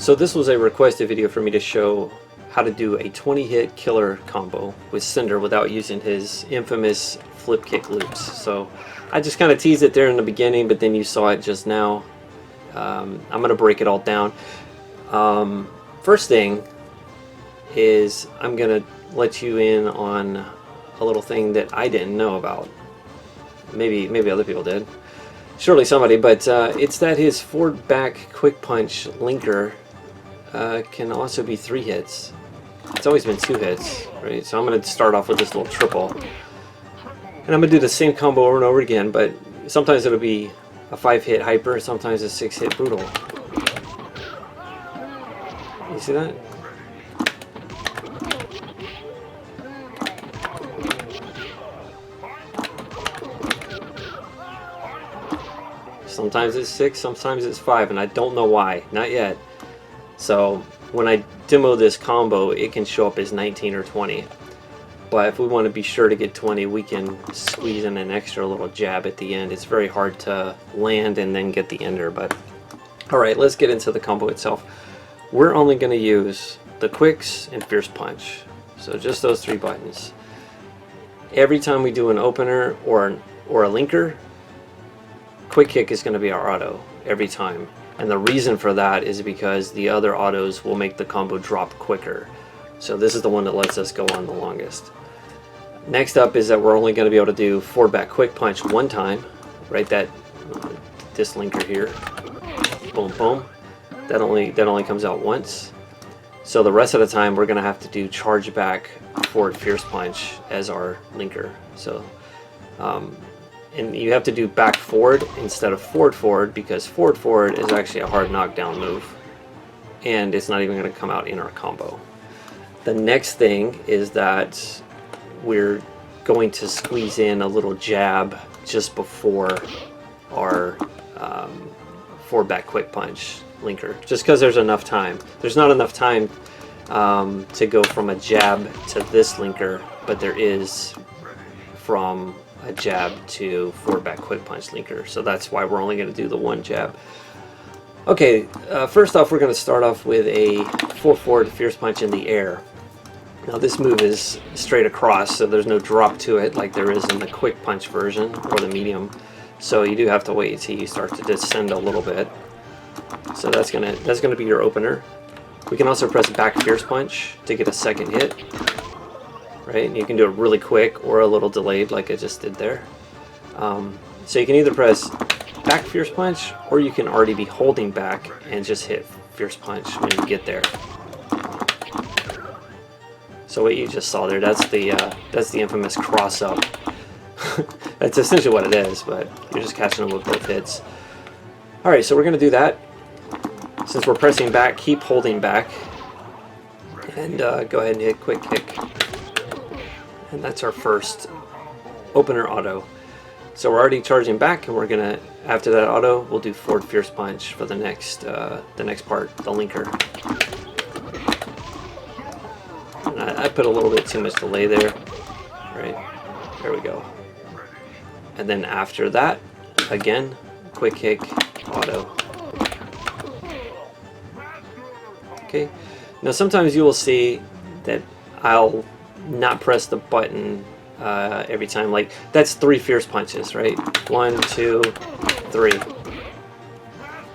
So this was a requested video for me to show how to do a 20-hit killer combo with Cinder without using his infamous FlipKick loops. So I just kind of teased it there in the beginning, but then you saw it just now. I'm going to break it all down. First thing is I'm going to let you in on a little thing that I didn't know about. Maybe other people did. Surely somebody, but it's that his forward back quick punch linker can also be 3 hits. It's always been 2 hits, right? So I'm going to start off with this little triple. And I'm going to do the same combo over and over again, but sometimes it'll be a 5-hit hyper, sometimes a 6-hit brutal. You see that? Sometimes it's 6, sometimes it's 5, and I don't know why, not yet. So when I demo this combo, it can show up as 19 or 20. But if we want to be sure to get 20, we can squeeze in an extra little jab at the end. It's very hard to land and then get the ender. But alright, let's get into the combo itself. We're only going to use the quicks and fierce punch. So just those 3 buttons. Every time we do an opener or a linker, quick kick is going to be our auto every time. And the reason for that is because the other autos will make the combo drop quicker. So this is the one that lets us go on the longest. Next up is that we're only going to be able to do forward back quick punch 1 time. Right, this linker here. Boom, boom. That only comes out once. So the rest of the time we're going to have to do charge back forward fierce punch as our linker. So and you have to do back forward instead of forward forward, because forward forward is actually a hard knockdown move, and it's not even going to come out in our combo. The next thing is that we're going to squeeze in a little jab just before our forward back quick punch linker, just because there's enough time. There's not enough time to go from a jab to this linker, but there is from a jab to forward back quick punch linker, so that's why we're only going to do the 1 jab. Okay, first off we're going to start off with a 4-forward fierce punch in the air. Now this move is straight across, so there's no drop to it like there is in the quick punch version or the medium, so you do have to wait until you start to descend a little bit. So that's gonna be your opener. We can also press back fierce punch to get a 2nd hit. Right? And you can do it really quick or a little delayed like I just did there. So you can either press back fierce punch, or you can already be holding back and just hit fierce punch when you get there. So what you just saw there, that's the infamous cross up. That's essentially what it is, but you're just catching them with both hits. Alright, so we're going to do that. Since we're pressing back, keep holding back. And go ahead and hit quick kick. And that's our first opener auto. So we're already charging back, and we're gonna, after that auto, we'll do forward fierce punch for the next part, the linker. And I put a little bit too much delay there. Right, there we go. And then after that, again, quick kick, auto. Okay. Now sometimes you will see that I'll not press the button every time. Like, that's 3 fierce punches, right? 1, 2, 3.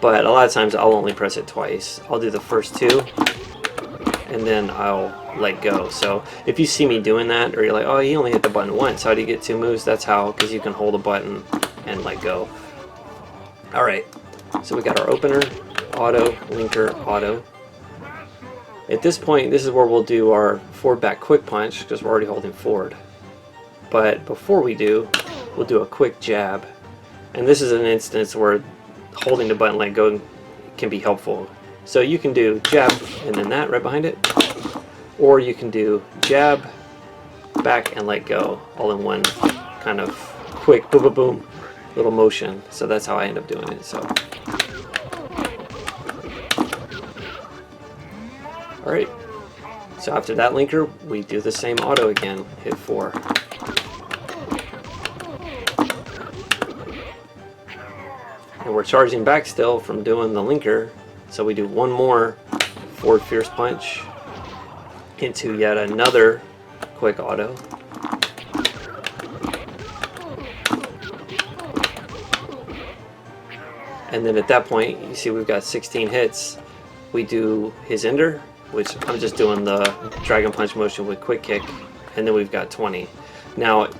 But a lot of times I'll only press it twice. I'll do the first 2 and then I'll let go. So if you see me doing that, or you're like, oh, he only hit the button once, how do you get 2 moves? That's how, because you can hold a button and let go. Alright, so we got our opener, auto, linker, auto. At this point, this is where we'll do our forward back quick punch, because we're already holding forward. But before we do, we'll do a quick jab. And this is an instance where holding the button let go can be helpful. So you can do jab and then that right behind it. Or you can do jab, back, and let go, all in one kind of quick boom boom boom little motion. So that's how I end up doing it. So alright, so after that linker, we do the same auto again, hit 4. And we're charging back still from doing the linker, so we do one more forward fierce punch into yet another quick auto. And then at that point, you see we've got 16 hits. We do his ender, which I'm just doing the dragon punch motion with quick kick, and then we've got 20. Now,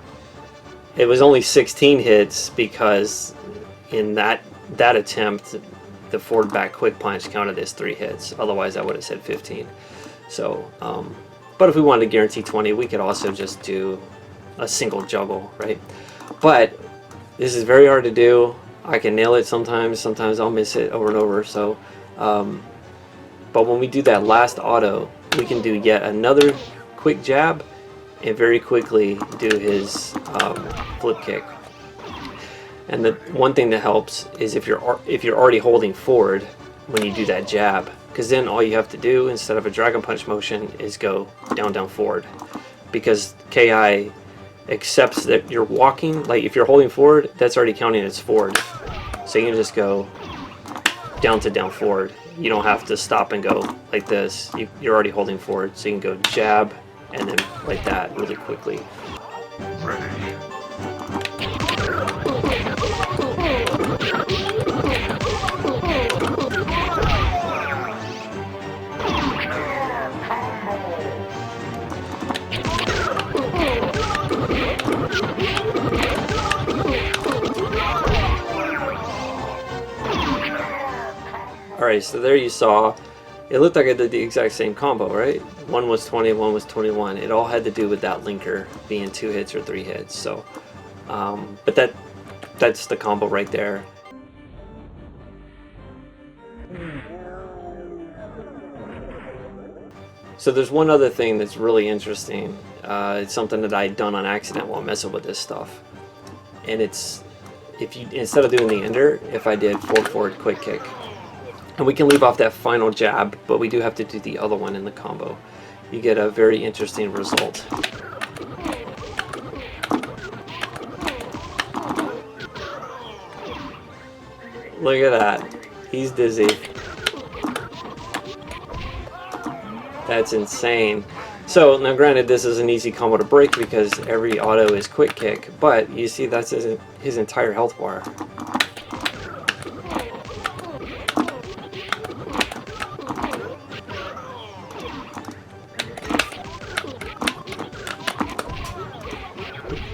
it was only 16 hits because in that attempt, the forward back quick punch counted as 3 hits. Otherwise, I would have said 15. So, but if we wanted to guarantee 20, we could also just do a single juggle, right? But this is very hard to do. I can nail it sometimes. Sometimes I'll miss it over and over. So, but when we do that last auto, we can do yet another quick jab and very quickly do his flip kick. And the one thing that helps is if you're already holding forward when you do that jab, because then all you have to do instead of a dragon punch motion is go down, down, forward, because KI accepts that you're walking. Like if you're holding forward, that's already counting as forward, so you can just go down to down forward. You don't have to stop and go like this. You're already holding forward, so you can go jab and then like that really quickly. Ready. Alright, so there you saw, it looked like I did the exact same combo, right? One was 20, one was 21. It all had to do with that linker being 2 hits or 3 hits. So, but that's the combo right there. So there's one other thing that's really interesting. It's something that I had done on accident while messing with this stuff. And it's, if you, instead of doing the ender, if I did forward quick kick. And we can leave off that final jab, but we do have to do the other one in the combo. You get a very interesting result. Look at that. He's dizzy. That's insane. So, now granted, this is an easy combo to break because every auto is quick kick, but you see that's his entire health bar.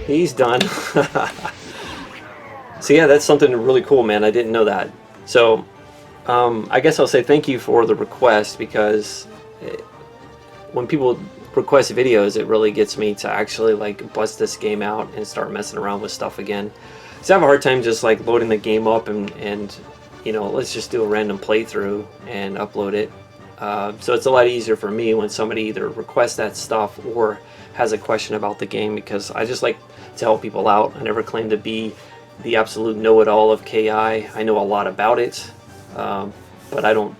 He's done. So yeah, that's something really cool, man. I didn't know that. So I guess I'll say thank you for the request, because when people request videos, it really gets me to actually like bust this game out and start messing around with stuff again. So I have a hard time just like loading the game up and you know, let's just do a random playthrough and upload it. So it's a lot easier for me when somebody either requests that stuff or has a question about the game, because I just like to help people out. I never claim to be the absolute know-it-all of KI. I know a lot about it, but I don't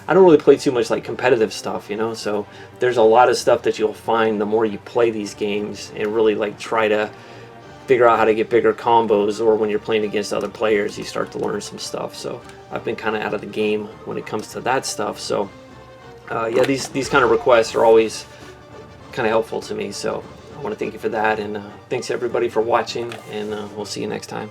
really play too much like competitive stuff, you know. So there's a lot of stuff that you'll find the more you play these games and really like try to figure out how to get bigger combos, or when you're playing against other players you start to learn some stuff. So I've been kind of out of the game when it comes to that stuff. So yeah, these kind of requests are always kind of helpful to me, so I want to thank you for that, and thanks everybody for watching, and we'll see you next time.